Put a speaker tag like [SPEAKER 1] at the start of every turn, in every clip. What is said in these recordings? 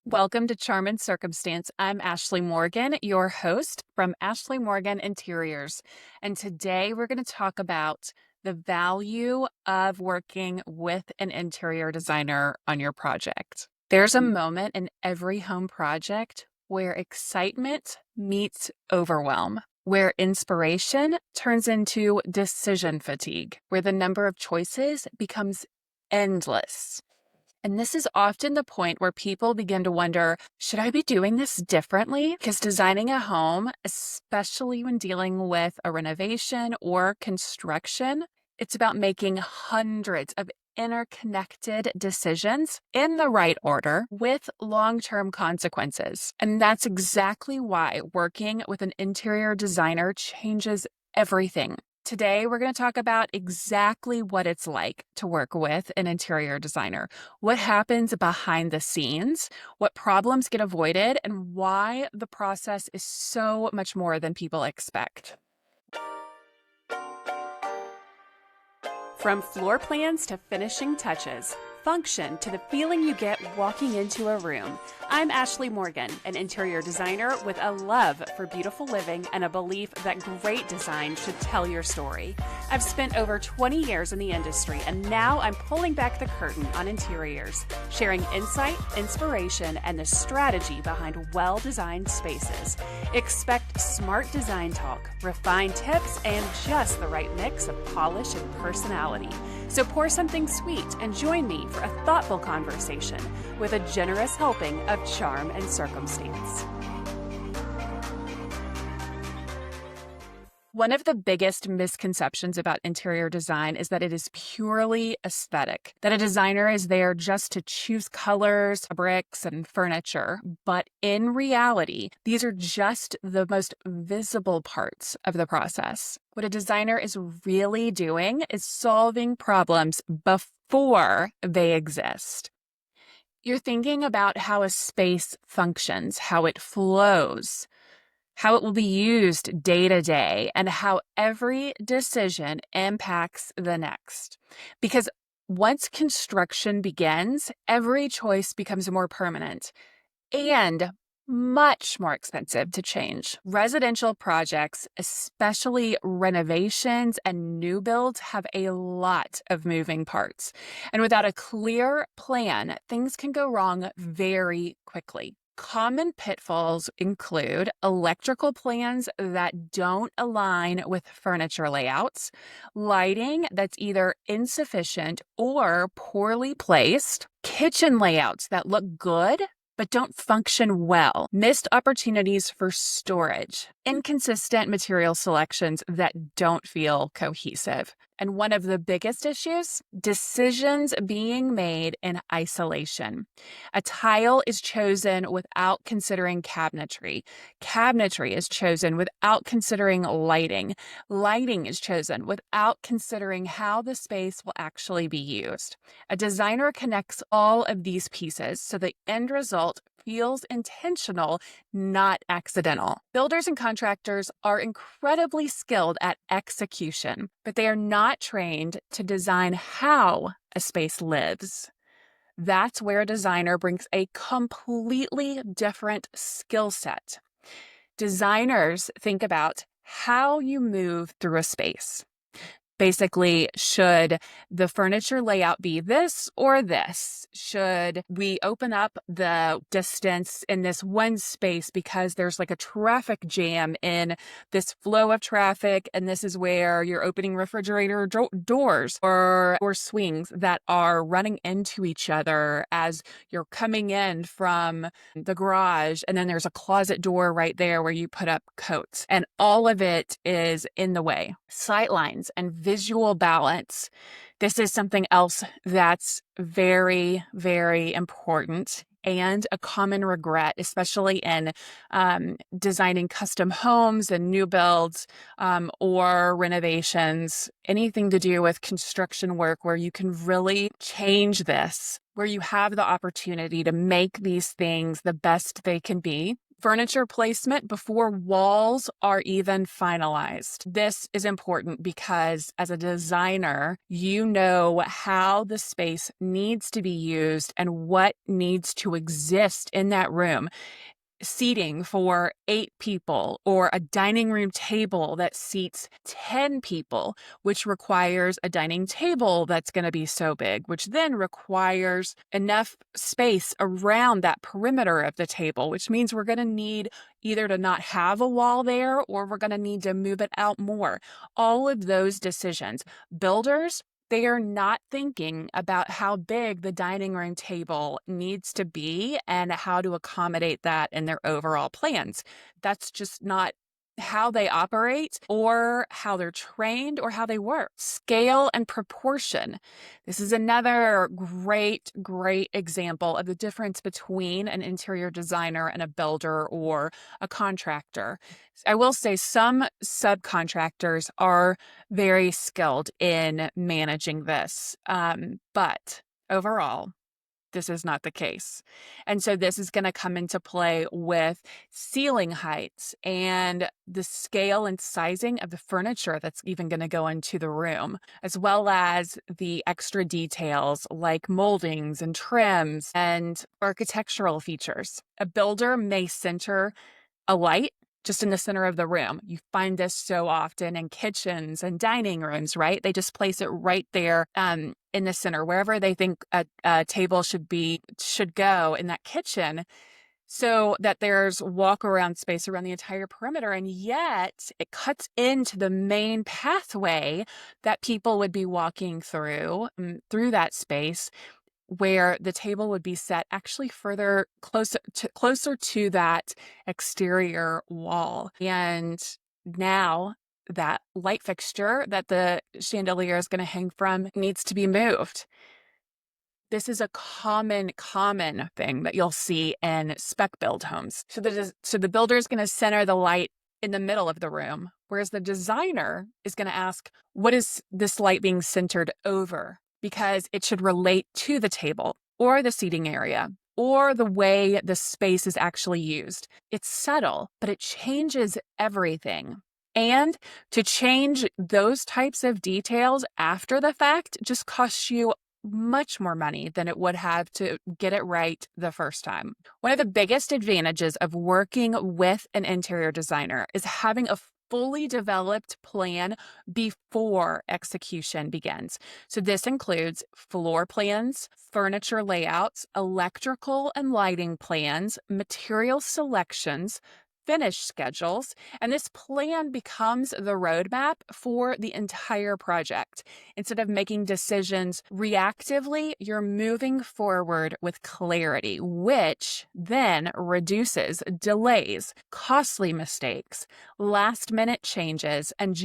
[SPEAKER 1] Welcome to Charm and Circumstance. I'm Ashley Morgan, your host from Ashley Morgan Interiors. And today we're going to talk about the value of working with an interior designer on your project. There's a moment in every home project where excitement meets overwhelm, where inspiration turns into decision fatigue, where the number of choices becomes endless. And this is often the point where people begin to wonder, should I be doing this differently? Because designing a home, especially when dealing with a renovation or construction, it's about making hundreds of interconnected decisions in the right order with long-term consequences. And that's exactly why working with an interior designer changes everything. Today, we're going to talk about exactly what it's like to work with an interior designer, what happens behind the scenes, what problems get avoided, and why the process is so much more than people expect. From floor plans to finishing touches, function to the feeling you get walking into a room, I'm Ashley Morgan, an interior designer with a love for beautiful living and a belief that great design should tell your story. I've spent over 20 years in the industry, and now I'm pulling back the curtain on interiors, sharing insight, inspiration, and the strategy behind well-designed spaces. Expect smart design talk, refined tips, and just the right mix of polish and personality. So pour something sweet and join me for a thoughtful conversation with a generous helping of charm and circumstance. One of the biggest misconceptions about interior design is that it is purely aesthetic, that a designer is there just to choose colors, fabrics, and furniture. But in reality, these are just the most visible parts of the process. What a designer is really doing is solving problems before they exist. You're thinking about how a space functions, how it flows, how it will be used day to day, and how every decision impacts the next. Because once construction begins, every choice becomes more permanent and much more expensive to change. Residential projects, especially renovations and new builds, have a lot of moving parts. And without a clear plan, things can go wrong very quickly. Common pitfalls include electrical plans that don't align with furniture layouts, lighting that's either insufficient or poorly placed, kitchen layouts that look good but don't function well, missed opportunities for storage, inconsistent material selections that don't feel cohesive. And one of the biggest issues, decisions being made in isolation. A tile is chosen without considering cabinetry. Cabinetry is chosen without considering lighting. Lighting is chosen without considering how the space will actually be used. A designer connects all of these pieces so the end result feels intentional, not accidental. Builders and contractors are incredibly skilled at execution, but they are not trained to design how a space lives. That's where a designer brings a completely different skill set. Designers think about how you move through a space. Basically, should the furniture layout be this or this? Should we open up the distance in this one space because there's like a traffic jam in this flow of traffic, and this is where you're opening refrigerator doors or swings that are running into each other as you're coming in from the garage, and then there's a closet door right there where you put up coats, and all of it is in the way. Sight lines and visual balance. This is something else that's very, very important and a common regret, especially in designing custom homes and new builds or renovations, anything to do with construction work where you can really change this, where you have the opportunity to make these things the best they can be Furniture placement before walls are even finalized. This is important because as a designer, you know how the space needs to be used and what needs to exist in that room. Seating for 8 people or a dining room table that seats 10 people, which requires a dining table that's going to be so big, which then requires enough space around that perimeter of the table, which means we're going to need either to not have a wall there or we're going to need to move it out more. All of those decisions. Builders, they are not thinking about how big the dining room table needs to be and how to accommodate that in their overall plans. That's just not how they operate or how they're trained or how they work. Scale and proportion. This is another great example of the difference between an interior designer and a builder or a contractor. I will say some subcontractors are very skilled in managing this, but overall, this is not the case. And so this is going to come into play with ceiling heights and the scale and sizing of the furniture that's even going to go into the room, as well as the extra details like moldings and trims and architectural features. A builder may center a light just in the center of the room. You find this so often in kitchens and dining rooms, right? They just place it right there in the center, wherever they think a table should go in that kitchen, so that there's walk around space around the entire perimeter. And yet it cuts into the main pathway that people would be walking through that space, where the table would be set actually closer to that exterior wall. And now that light fixture that the chandelier is going to hang from needs to be moved. This is a common thing that you'll see in spec build homes. So the builder is going to center the light in the middle of the room, whereas the designer is going to ask, what is this light being centered over? Because it should relate to the table or the seating area or the way the space is actually used. It's subtle, but it changes everything. And to change those types of details after the fact just costs you much more money than it would have to get it right the first time. One of the biggest advantages of working with an interior designer is having a fully developed plan before execution begins. So this includes floor plans, furniture layouts, electrical and lighting plans, material selections, finish schedules, and this plan becomes the roadmap for the entire project. Instead of making decisions reactively, you're moving forward with clarity, which then reduces delays, costly mistakes, last-minute changes, and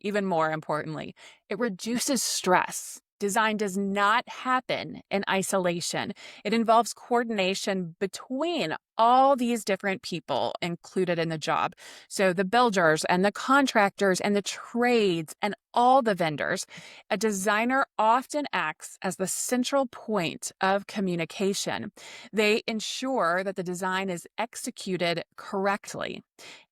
[SPEAKER 1] even more importantly, it reduces stress. Design does not happen in isolation. It involves coordination between all these different people included in the job. So the builders and the contractors and the trades and all the vendors. A designer often acts as the central point of communication. They ensure that the design is executed correctly.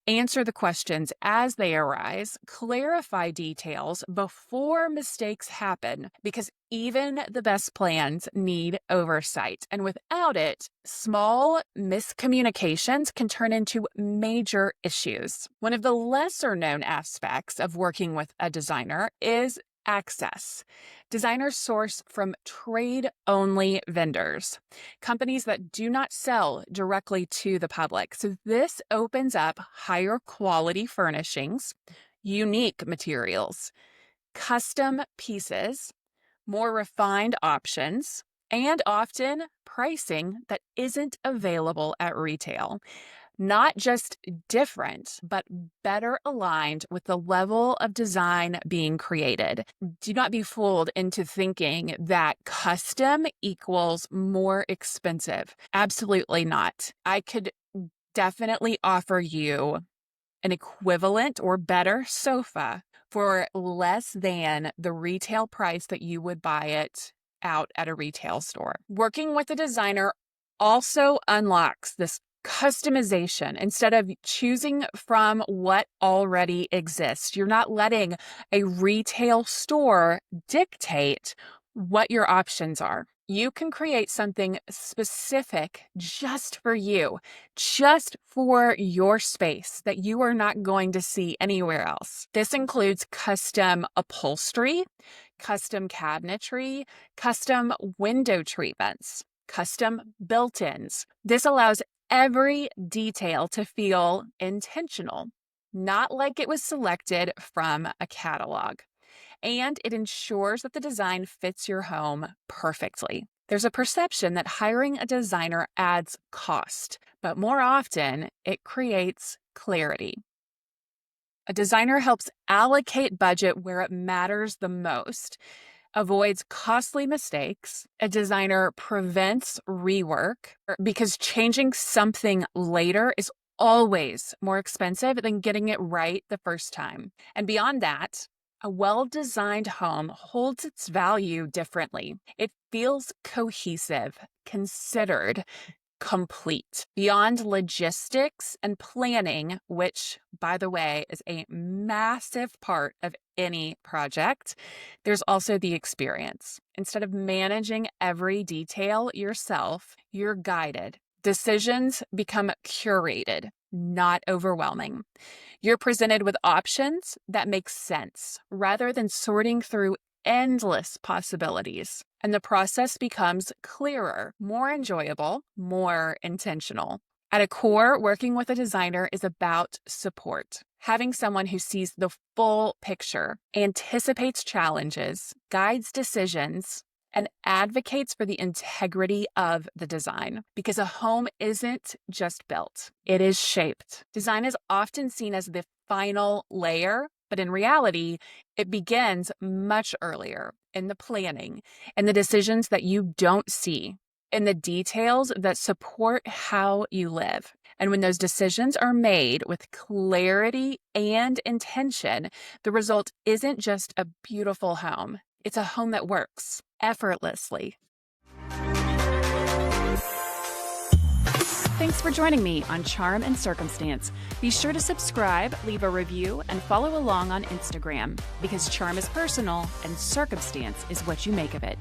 [SPEAKER 1] Answer the questions as they arise, clarify details before mistakes happen, because even the best plans need oversight. And without it, small miscommunications can turn into major issues. One of the lesser known aspects of working with a designer is access. Designers source from trade-only vendors, companies that do not sell directly to the public. So this opens up higher quality furnishings, unique materials, custom pieces, more refined options, and often pricing that isn't available at retail. Not just different, but better aligned with the level of design being created. Do not be fooled into thinking that custom equals more expensive. Absolutely not. I could definitely offer you an equivalent or better sofa for less than the retail price that you would buy it out at a retail store. Working with a designer also unlocks this customization. Instead of choosing from what already exists, you're not letting a retail store dictate what your options are. You can create something specific just for you, just for your space that you are not going to see anywhere else. This includes custom upholstery, custom cabinetry, custom window treatments, custom built-ins. This allows every detail to feel intentional, not like it was selected from a catalog. And it ensures that the design fits your home perfectly. There's a perception that hiring a designer adds cost, but more often it creates clarity. A designer helps allocate budget where it matters the most, avoids costly mistakes. A designer prevents rework because changing something later is always more expensive than getting it right the first time. And beyond that, a well-designed home holds its value differently. It feels cohesive, considered, complete. Beyond logistics and planning, which, by the way, is a massive part of any project, there's also the experience. Instead of managing every detail yourself, you're guided. Decisions become curated, not overwhelming. You're presented with options that make sense rather than sorting through endless possibilities. And the process becomes clearer, more enjoyable, more intentional. At a core, working with a designer is about support. Having someone who sees the full picture, anticipates challenges, guides decisions, and advocates for the integrity of the design. Because a home isn't just built, it is shaped. Design is often seen as the final layer, but in reality, it begins much earlier in the planning and the decisions that you don't see, in the details that support how you live. And when those decisions are made with clarity and intention, the result isn't just a beautiful home. It's a home that works effortlessly. Thanks for joining me on Charm and Circumstance. Be sure to subscribe, leave a review, and follow along on Instagram, because charm is personal and circumstance is what you make of it.